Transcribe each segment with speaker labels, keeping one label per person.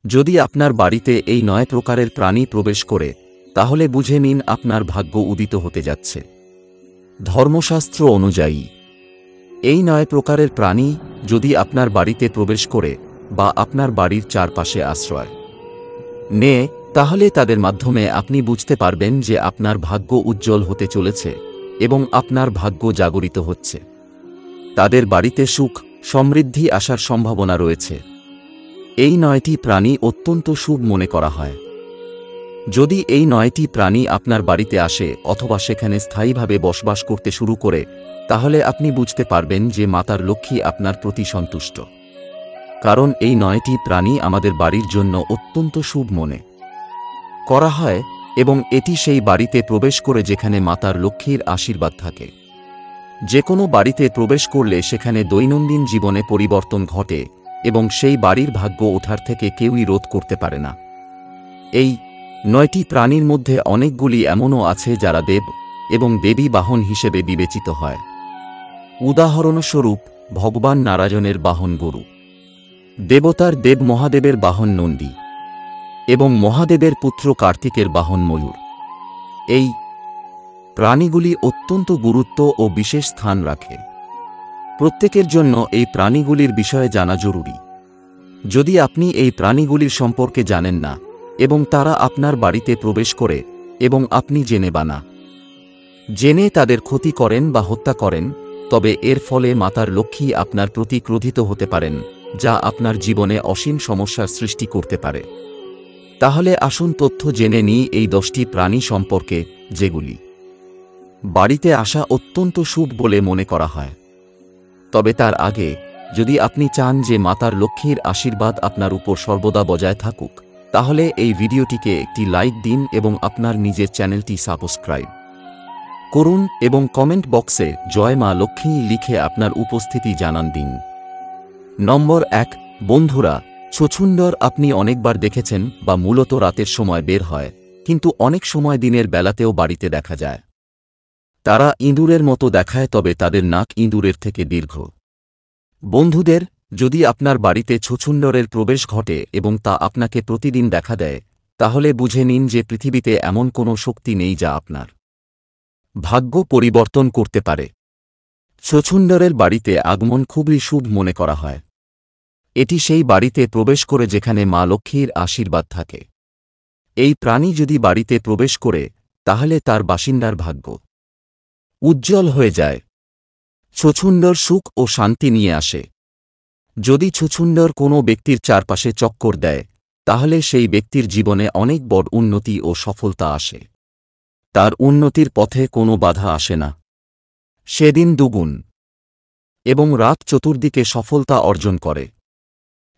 Speaker 1: যদি আপনার বাড়িতে এই ৯ প্রকারের প্রাণী প্রবেশ করে, তাহলে বুঝে নিন আপনার ভাগ্য উদিত হতে যাচ্ছে। ধর্মশাস্ত্র অনুযায়ী এই ৯ প্রকারের প্রাণী যদি আপনার বাড়িতে প্রবেশ করে বা আপনার বাড়ির চারপাশে আশ্রয় নেয়, তাহলে তাদের মাধ্যমে আপনি বুঝতে পারবেন যে আপনার ভাগ্য উজ্জ্বল হতে চলেছে এবং আপনার ভাগ্য জাগরিত হচ্ছে। তাদের বাড়িতে সুখ সমৃদ্ধি আসার সম্ভাবনা রয়েছে। এই ৯টি প্রাণী অত্যন্ত শুভ মনে করা হয়। যদি এই ৯টি প্রাণী আপনার বাড়িতে আসে অথবা সেখানে স্থায়ীভাবে বসবাস করতে শুরু করে, তাহলে আপনি বুঝতে পারবেন যে মাতার লক্ষ্মী আপনার প্রতি সন্তুষ্ট। কারণ এই ৯টি প্রাণী আমাদের বাড়ির জন্য অত্যন্ত শুভ মনে করা হয় এবং এটি সেই বাড়িতে প্রবেশ করে যেখানে মাতার লক্ষ্মীর আশীর্বাদ থাকে। যে কোনো বাড়িতে প্রবেশ করলে সেখানে দৈনন্দিন জীবনে পরিবর্তন ঘটে এবং সেই বাড়ির ভাগ্য ওঠার থেকে কেউই রোধ করতে পারে না। এই ৯টি প্রাণীর মধ্যে অনেকগুলি এমনও আছে যারা দেব এবং দেবী বাহন হিসেবে বিবেচিত হয়। উদাহরণস্বরূপ ভগবান নারায়ণের বাহন গরু, দেবতার দেব মহাদেবের বাহন নন্দী এবং মহাদেবের পুত্র কার্তিকের বাহন ময়ূর। এই প্রাণীগুলি অত্যন্ত গুরুত্ব ও বিশেষ স্থান রাখে। প্রত্যেকের জন্য এই প্রাণীগুলির বিষয়ে জানা জরুরি। যদি আপনি এই প্রাণীগুলির সম্পর্কে জানেন না এবং তারা আপনার বাড়িতে প্রবেশ করে এবং আপনি জেনে বা না জেনে তাদের ক্ষতি করেন বা হত্যা করেন, তবে এর ফলে মাতার লক্ষ্মী আপনার প্রতি ক্রোধিত হতে পারেন, যা আপনার জীবনে অসীম সমস্যার সৃষ্টি করতে পারে। তাহলে আসুন তথ্য জেনে নিই এই 10টি প্রাণী সম্পর্কে, যেগুলি বাড়িতে আসা অত্যন্ত শুভ বলে মনে করা হয়। তবে তার আগে, যদি আপনি চান যে মাতার লক্ষ্মীর আশীর্বাদ আপনার উপর সর্বদা বজায় থাকুক, তাহলে এই ভিডিওটিকে একটি লাইক দিন এবং আপনার নিজের চ্যানেলটি সাবস্ক্রাইব করুন এবং কমেন্ট বক্সে জয় মা লক্ষ্মী লিখে আপনার উপস্থিতি জানান দিন। নম্বর ১। বন্ধুরা, ছছুন্দর আপনি অনেকবার দেখেছেন বা মূলত রাতের সময় বের হয়, কিন্তু অনেক সময় দিনের বেলাতেও বাড়িতে দেখা যায়। তারা ইঁদুরের মতো দেখায়, তবে তাদের নাক ইঁদুরের থেকে দীর্ঘ। বন্ধুদের, যদি আপনার বাড়িতে ছছুন্দরের প্রবেশ ঘটে এবং তা আপনাকে প্রতিদিন দেখা দেয়, তাহলে বুঝে নিন যে পৃথিবীতে এমন কোনো শক্তি নেই যা আপনার ভাগ্য পরিবর্তন করতে পারে। ছছুন্দরের বাড়িতে আগমন খুবই শুভ মনে করা হয়। এটি সেই বাড়িতে প্রবেশ করে যেখানে মা লক্ষ্মীর আশীর্বাদ থাকে। এই প্রাণী যদি বাড়িতে প্রবেশ করে, তাহলে তার বাসিন্দার ভাগ্য উজ্জ্বল হয়ে যায়। ছছুন্দর সুখ ও শান্তি নিয়ে আসে। যদি ছছুন্দর কোনো ব্যক্তির চারপাশে চক্কর দেয়, তাহলে সেই ব্যক্তির জীবনে অনেক বড় উন্নতি ও সফলতা আসে। তার উন্নতির পথে কোনো বাধা আসে না। সেদিন দুগুণ এবং রাত চতুর্দিকে সফলতা অর্জন করে।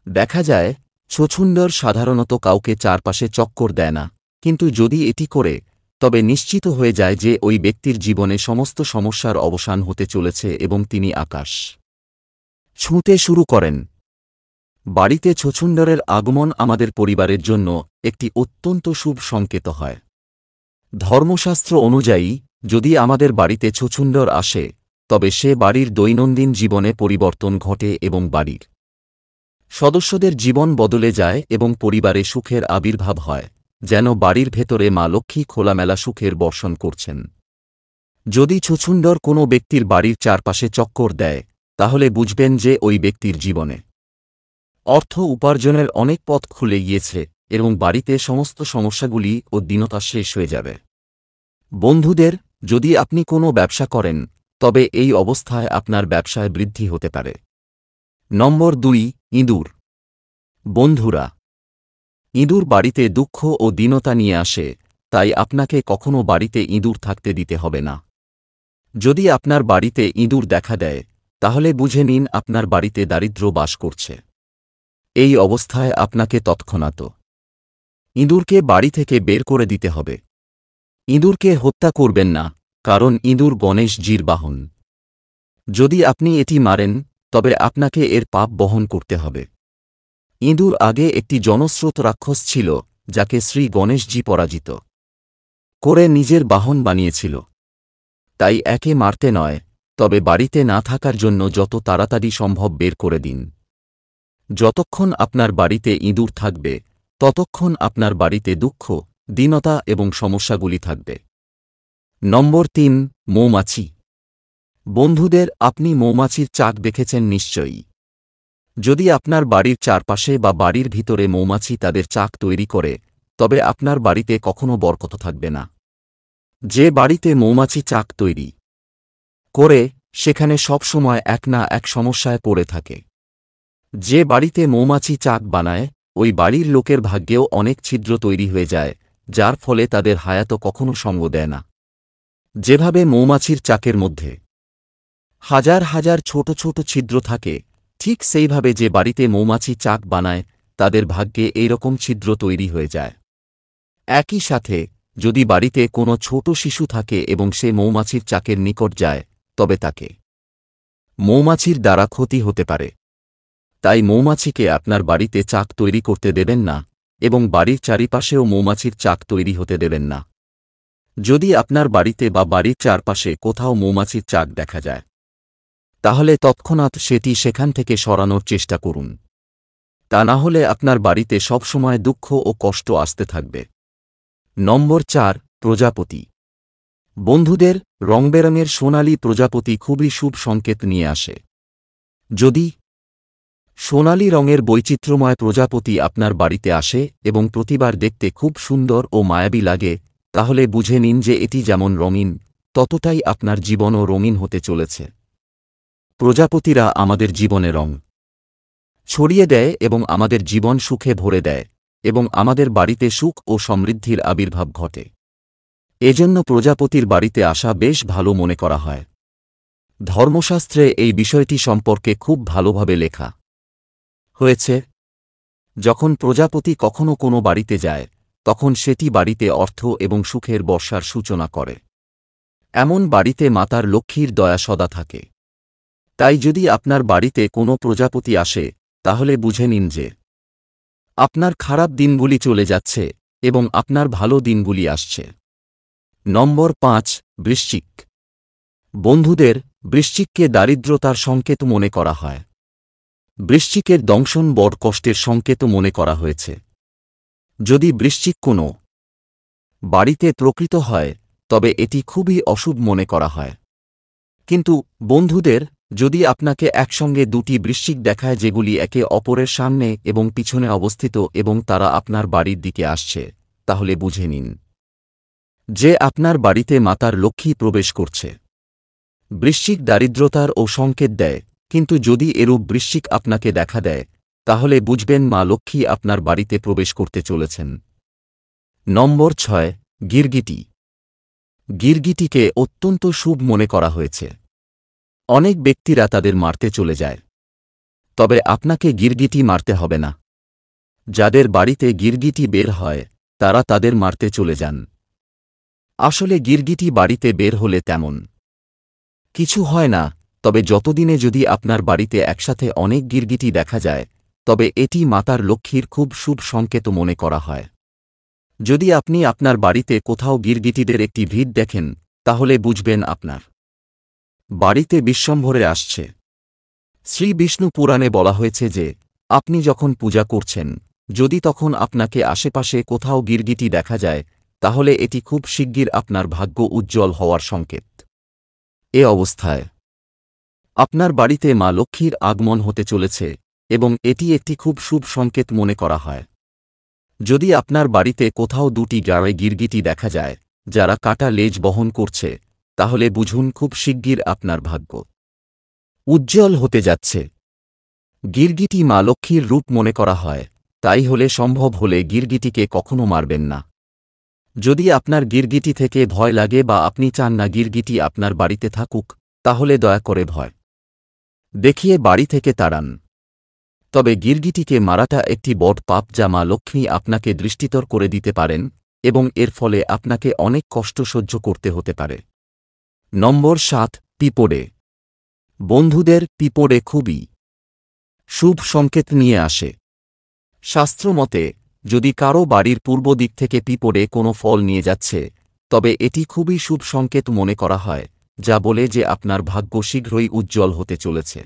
Speaker 1: দেখা যায়, ছছুন্দর সাধারণত কাউকে চারপাশে চক্কর দেয় না, কিন্তু যদি এটি করে, তবে নিশ্চিত হয়ে যায় যে ওই ব্যক্তির জীবনে সমস্ত সমস্যার অবসান হতে চলেছে এবং তিনি আকাশ ছুঁতে শুরু করেন। বাড়িতে ছছুন্দরের আগমন আমাদের পরিবারের জন্য একটি অত্যন্ত শুভ সংকেত হয়। ধর্মশাস্ত্র অনুযায়ী, যদি আমাদের বাড়িতে ছছুন্দর আসে, তবে সে বাড়ির দৈনন্দিন জীবনে পরিবর্তন ঘটে এবং বাড়ির সদস্যদের জীবন বদলে যায় এবং পরিবারে সুখের আবির্ভাব হয়, যেন বাড়ির ভেতরে মা লক্ষ্মী খোলামেলা সুখের বর্ষণ করছেন। যদি ছছুন্দর কোনো ব্যক্তির বাড়ির চারপাশে চক্কর দেয়, তাহলে বুঝবেন যে ওই ব্যক্তির জীবনে অর্থ উপার্জনের অনেক পথ খুলে গিয়েছে এবং বাড়িতে সমস্ত সমস্যাগুলি ও দীনতা শেষ হয়ে যাবে। বন্ধুদের, যদি আপনি কোনো ব্যবসা করেন, তবে এই অবস্থায় আপনার ব্যবসায় বৃদ্ধি হতে পারে। নম্বর ২। ইঁদুর। বন্ধুরা, ইঁদুর বাড়িতে দুঃখ ও দীনতা নিয়ে আসে, তাই আপনাকে কখনো বাড়িতে ইঁদুর থাকতে দিতে হবে না। যদি আপনার বাড়িতে ইঁদুর দেখা দেয়, তাহলে বুঝে নিন আপনার বাড়িতে দারিদ্র্য বাস করছে। এই অবস্থায় আপনাকে তৎক্ষণাৎ ইঁদুরকে বাড়ি থেকে বের করে দিতে হবে। ইঁদুরকে হত্যা করবেন না, কারণ ইঁদুর গণেশজির বাহন। যদি আপনি এটি মারেন, তবে আপনাকে এর পাপ বহন করতে হবে। ইঁদুর আগে একটি জনস্রোত রাক্ষস ছিল, যাকে শ্রী গণেশজি পরাজিত করে নিজের বাহন বানিয়েছিল। তাই একে মারতে নয়, তবে বাড়িতে না থাকার জন্য যত তাড়াতাড়ি সম্ভব বের করে দিন। যতক্ষণ আপনার বাড়িতে ইঁদুর থাকবে, ততক্ষণ আপনার বাড়িতে দুঃখ, দীনতা এবং সমস্যাগুলি থাকবে। নম্বর ৩, মৌমাছি। বন্ধুদের, আপনি মৌমাছির চাক দেখেছেন নিশ্চয়ই। যদি আপনার বাড়ির চারপাশে বা বাড়ির ভিতরে মৌমাছি তাদের চাক তৈরি করে, তবে আপনার বাড়িতে কখনো বরকত থাকবে না। যে বাড়িতে মৌমাছি চাক তৈরি করে, সেখানে সবসময় এক না এক সমস্যায় পড়ে থাকে। যে বাড়িতে মৌমাছি চাক বানায়, ওই বাড়ির লোকের ভাগ্যেও অনেক ছিদ্র তৈরি হয়ে যায়, যার ফলে তাদের হায়াত কখনো সঙ্গ দেয় না। যেভাবে মৌমাছির চাকের মধ্যে হাজার হাজার ছোট ছোট ছিদ্র থাকে, ঠিক সেইভাবে যে বাড়িতে মৌমাছি চাক বানায়, তাদের ভাগ্যে এইরকম ছিদ্র তৈরি হয়ে যায়। একই সাথে, যদি বাড়িতে কোনো ছোট শিশু থাকে এবং সে মৌমাছির চাকের নিকট যায়, তবে তাকে মৌমাছির দ্বারা ক্ষতি হতে পারে। তাই মৌমাছিকে আপনার বাড়িতে চাক তৈরি করতে দেবেন না, এবং বাড়ির চারিপাশেও মৌমাছির চাক তৈরি হতে দেবেন না। যদি আপনার বাড়িতে বা বাড়ির চারপাশে কোথাও মৌমাছির চাক দেখা যায়, তাহলে তৎক্ষণাৎ সেটি সেখান থেকে সরানোর চেষ্টা করুন। তা না হলে আপনার বাড়িতে সবসময় দুঃখ ও কষ্ট আসতে থাকবে। নম্বর ৪, প্রজাপতি। বন্ধুদের, রংবেরঙের সোনালী প্রজাপতি খুবই শুভ সংকেত নিয়ে আসে। যদি সোনালী রঙের বৈচিত্র্যময় প্রজাপতি আপনার বাড়িতে আসে এবং প্রতিবার দেখতে খুব সুন্দর ও মায়াবী লাগে, তাহলে বুঝে নিন যে এটি যেমন রঙিন, ততটাই আপনার জীবনও রঙিন হতে চলেছে। প্রজাপতিরা আমাদের জীবনে রং ছড়িয়ে দেয় এবং আমাদের জীবন সুখে ভরে দেয়, এবং আমাদের বাড়িতে সুখ ও সমৃদ্ধির আবির্ভাব ঘটে। এজন্য প্রজাপতির বাড়িতে আসা বেশ ভালো মনে করা হয়। ধর্মশাস্ত্রে এই বিষয়টি সম্পর্কে খুব ভালোভাবে লেখা হয়েছে। যখন প্রজাপতি কখনো কোনো বাড়িতে যায়, তখন সেটি বাড়িতে অর্থ এবং সুখের বর্ষার সূচনা করে। এমন বাড়িতে মাতার লক্ষ্মীর দয়া সদা থাকে। তাই যদি আপনার বাড়িতে কোনো প্রজাপতি আসে, তাহলে বুঝে নিন যে আপনার খারাপ দিনগুলি চলে যাচ্ছে এবং আপনার ভালো দিনগুলি আসছে। নম্বর ৫, বৃশ্চিক। বন্ধুদের, বৃশ্চিককে দারিদ্রতার সংকেত মনে করা হয়। বৃশ্চিকের দংশন বড় কষ্টের সংকেত মনে করা হয়েছে। যদি বৃশ্চিক কোনো বাড়িতে প্রকৃত হয়, তবে এটি খুবই অশুভ মনে করা হয়। কিন্তু বন্ধুদের, যদি আপনাকে একসঙ্গে দুটি বৃশ্চিক দেখায় যেগুলি একে অপরের সামনে এবং পিছনে অবস্থিত এবং তারা আপনার বাড়ির দিকে আসছে, তাহলে বুঝে নিন যে আপনার বাড়িতে মাতার লক্ষ্মী প্রবেশ করছে। বৃশ্চিক দারিদ্রতার ও সংকেত দেয়, কিন্তু যদি এরূপ বৃশ্চিক আপনাকে দেখা দেয়, তাহলে বুঝবেন মা লক্ষ্মী আপনার বাড়িতে প্রবেশ করতে চলেছেন। নম্বর ৬, গিরগিটি। গিরগিটিকে অত্যন্ত শুভ মনে করা হয়েছে। অনেক ব্যক্তিরা তাদের মারতে চলে যায়, তবে আপনাকে গিরগিটি মারতে হবে না। যাদের বাড়িতে গিরগিটি বের হয়, তারা তাদের মারতে চলে যান। আসলে গিরগিটি বাড়িতে বের হলে তেমন কিছু হয় না, তবে যতদিনে যদি আপনার বাড়িতে একসাথে অনেক গিরগিটি দেখা যায়, তবে এটি মাতার লক্ষ্মীর খুব শুভ সংকেত মনে করা হয়। যদি আপনি আপনার বাড়িতে কোথাও গিরগিটিদের একটি ভিড় দেখেন, তাহলে বুঝবেন আপনার বাড়িতে বিশ্বম্ভরে আসছে। শ্রী বিষ্ণু পুরাণে বলা হয়েছে যে আপনি যখন পূজা করছেন, যদি তখন আপনাকে আশেপাশে কোথাও গিরগিটি দেখা যায়, তাহলে এটি খুব শিগগির আপনার ভাগ্য উজ্জ্বল হওয়ার সংকেত। এ অবস্থায় আপনার বাড়িতে মা লক্ষ্মীর আগমন হতে চলেছে এবং এটি একটি খুব শুভ সংকেত মনে করা হয়। যদি আপনার বাড়িতে কোথাও দুটি গায়ে গিরগিটি দেখা যায় যারা কাটা লেজ বহন করছে, তাহলে বুঝুন খুব শিগগির আপনার ভাগ্য উজ্জ্বল হতে যাচ্ছে। গিরগিটি মা লক্ষ্মীর রূপ মনে করা হয়, তাই হলে সম্ভব হলে গিরগিটিকে কখনো মারবেন না। যদি আপনার গিরগিটি থেকে ভয় লাগে বা আপনি চান না গিরগিটি আপনার বাড়িতে থাকুক, তাহলে দয়া করে ভয় দেখিয়ে বাড়ি থেকে তাড়ান। তবে গিরগিটিকে মারাটা একটি বড় পাপ যা মা লক্ষ্মী আপনাকে দৃষ্টিতর করে দিতে পারেন এবং এর ফলে আপনাকে অনেক কষ্ট সহ্য করতে হতে পারে। নম্বর ৭, পিঁপড়ে। বন্ধুদের, পিঁপড়ে খুবই শুভ সংকেত নিয়ে আসে। শাস্ত্রমতে, যদি কারো বাড়ির পূর্ব দিক থেকে পিঁপড়ে কোনো ফল নিয়ে যাচ্ছে, তবে এটি খুবই শুভ সংকেত মনে করা হয়, যা বলে যে আপনার ভাগ্য শীঘ্রই উজ্জ্বল হতে চলেছে।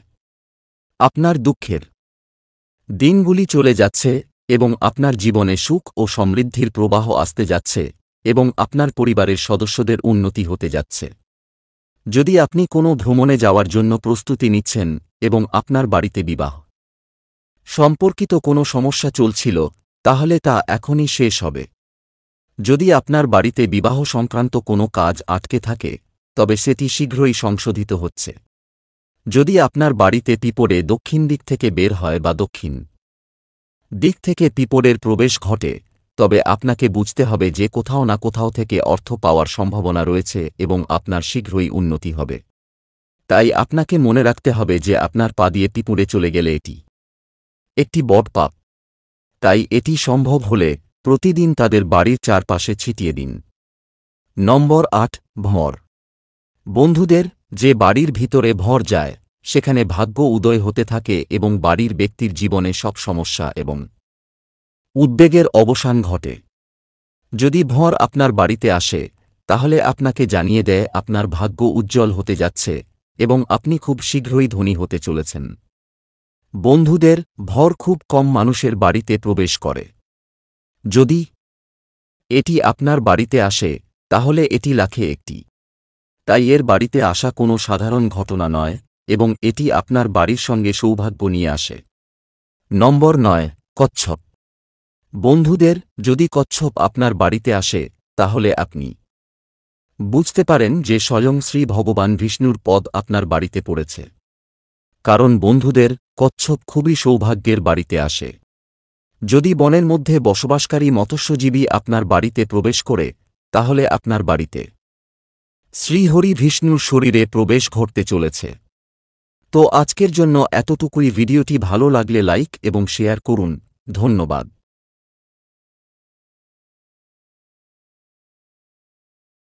Speaker 1: আপনার দুঃখের দিনগুলি চলে যাচ্ছে এবং আপনার জীবনে সুখ ও সমৃদ্ধির প্রবাহ আসতে যাচ্ছে এবং আপনার পরিবারের সদস্যদের উন্নতি হতে যাচ্ছে। যদি আপনি কোনো ভ্রমণে যাওয়ার জন্য প্রস্তুতি নিচ্ছেন এবং আপনার বাড়িতে বিবাহ সম্পর্কিত কোনো সমস্যা চলছিল, তাহলে তা এখনই শেষ হবে। যদি আপনার বাড়িতে বিবাহ সংক্রান্ত কোনো কাজ আটকে থাকে, তবে সেটি শীঘ্রই সংশোধিত হচ্ছে। যদি আপনার বাড়িতে পিঁপড়ে দক্ষিণ দিক থেকে বের হয় বা দক্ষিণ দিক থেকে পিঁপড়ের প্রবেশ ঘটে, তবে আপনাকে বুঝতে হবে যে কোথাও না কোথাও থেকে অর্থ পাওয়ার সম্ভাবনা রয়েছে এবং আপনার শীঘ্রই উন্নতি হবে। তাই আপনাকে মনে রাখতে হবে যে আপনার পা দিয়ে পিঁপড়ে চলে গেলে এটি একটি বড় পাপ। তাই এটি সম্ভব হলে প্রতিদিন তাদের বাড়ির চারপাশে ছিটিয়ে দিন। নম্বর ৮, ভঁর। বন্ধুদের, যে বাড়ির ভিতরে ভর যায়, সেখানে ভাগ্য উদয় হতে থাকে এবং বাড়ির ব্যক্তির জীবনে সব সমস্যা এবং উদ্বেগের অবসান ঘটে। যদি ভর আপনার বাড়িতে আসে, তাহলে আপনাকে জানিয়ে দেয় আপনার ভাগ্য উজ্জ্বল হতে যাচ্ছে এবং আপনি খুব শীঘ্রই ধনী হতে চলেছেন। বন্ধুদের, ভর খুব কম মানুষের বাড়িতে প্রবেশ করে। যদি এটি আপনার বাড়িতে আসে, তাহলে এটি লাখে একটি। তাই এর বাড়িতে আসা কোনো সাধারণ ঘটনা নয় এবং এটি আপনার বাড়ির সঙ্গে সৌভাগ্য নিয়ে আসে। নম্বর ৯, কচ্ছপ। বন্ধুদের, যদি কচ্ছপ আপনার বাড়িতে আসে, তাহলে আপনি বুঝতে পারেন যে স্বয়ং শ্রী ভগবান বিষ্ণুর পদ আপনার বাড়িতে পড়েছে। কারণ বন্ধুদের, কচ্ছপ খুবই সৌভাগ্যের বাড়িতে আসে। যদি বনের মধ্যে বসবাসকারী মৎস্যজীবী আপনার বাড়িতে প্রবেশ করে, তাহলে আপনার বাড়িতে শ্রীহরি বিষ্ণুর শরীরে প্রবেশ ঘটতে চলেছে। তো আজকের জন্য এতটুকুই। ভিডিওটি ভালো লাগলে লাইক এবং শেয়ার করুন। ধন্যবাদ।